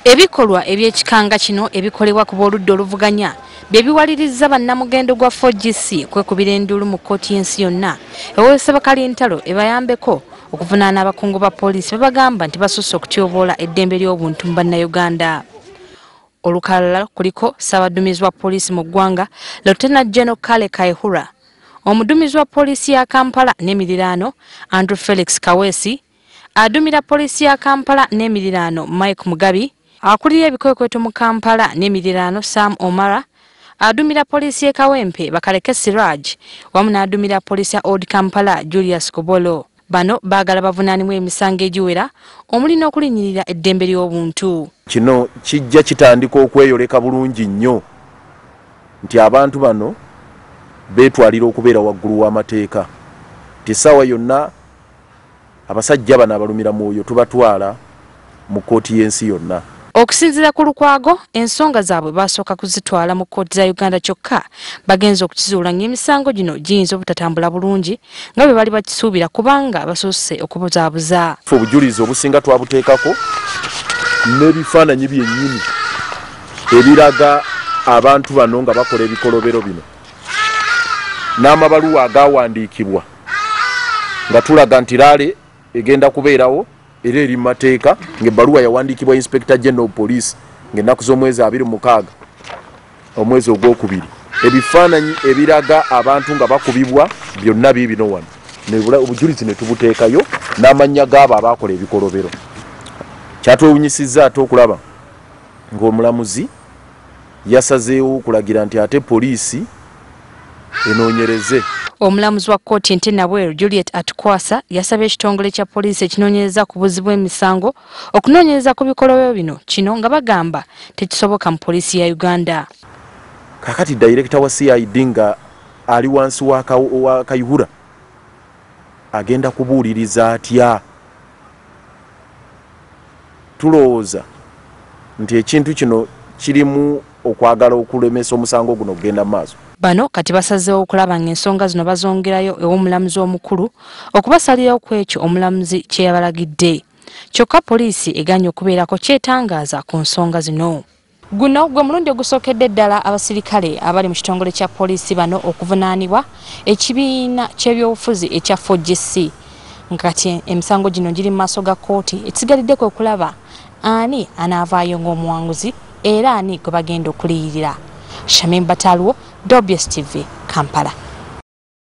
Ebikolwa eby'ekikanga kino ebikolebwa ku b'oludda oluvuganya bye biwaliriza bannamugendo gwa 4GC kwekubira enduulu mu kkooti y'ensi yonna ewozesa bakalintalo ebayambeko okuvunaana abakungu ba poliisi babagamba nti basusse okutyoboola eddembe ly'obuntu mu bannayuganda. Olukalala kuliko Ssaabaduumizi wa poliisi mu ggwanga Lieutenant General Kale Kayihura, omuduumizi wa poliisi ya Kampala n'emiriraano Andrew Felix Kaweesi, adumira poliisi ya Kampala n'emiriraano Mike Mugabi, akulira ebikwekweto mu Kampala n'emiriraano Sam Omara, adumira poliisi ya Kawempe Bakaleke Siraj, wamu n'adumira poliisi ya Old Kampala Julius Kobolo. Bano baagala bavunaanibwe emisango egiwera omuli n'okulinnyirira eddembe ly'obuntu. Kino kijja kitandika okweyoleka bulungi nnyo nti abantu bano beetwalira okubeera waggulu w'amateeka. Nti essaawa yonna abasajja bano abalumira mwoyo tubatwala mu kkooti y'ensi yonna. Okusinziira ku lukwago, ensonga zaabwe basooka kuzitwala mu kkooti za Uganda kyokka bagenza okukizuula ng'emisango gino giyinza obutatambula bulungi nga bwe bali bakisuubira kubanga basusse okubuzaabuza. Obujulizi obusinga twabuteekako n'ebifaananyi byennyini ebiraga abantu bano nga bakola ebikolobero bino n'amabaluwa agaawandiikibwa nga tulaga nti laale egenda kubeerawo era eri mu mateeka ng'ebbaluwa yawandiikibwa Inspector General Police ng'ennaku z'omwezi 26 omwezi ogwokubiri. Ebifaananyi ebiraga abantu nga bakubibwa byonna biibino wano obujulizi ne tubuteekayo n'amannya g'abo abaakola ebikolobero. Kyatwewunyisizza ate okulaba ng'omulamuzi yasazeewo okulagira nti ate poliisi enoonyereze. Omulamuzi wa kkooti ente Nabweru Juliet Atukwasa yasabye ekitongole kya poliisi ekinoonyereza ku buzi bw'emisango okunoonyereza ku bikolobero bino kino nga bagamba tekisoboka mu poliisi ya Uganda. Kakati Director wa CID nga ali wansi wa Kayihura agenda kubuuliriza atya? Tulowooza nti ekintu kino kirimu okwagala okulemesa omusango guno okugenda mu maaso. Bano kati basazeewo okulaba ng'ensonga zino bazongerayo ew'omulamuzi omukulu okubasalirawo ku ekyo omulamuzi kye yabalagidde. Kyokka poliisi eganye okubeerako kyetangaaza ku nsonga zino. Guno gwe mulundi ogusookedde ddala abasirikale abali mu kitongole kya poliisi bano okuvunaanibwa ekibiina ky'ebyobufuzi ekya 4GC. Nga kati emisango gino giri mu maaso ga kkooti ekisigalidde okulaba ani anaavaayo ng'omuwanguzi era ani gwe bagenda okuliyirira. Shamim Bataaliwo, WS TV, Kampala.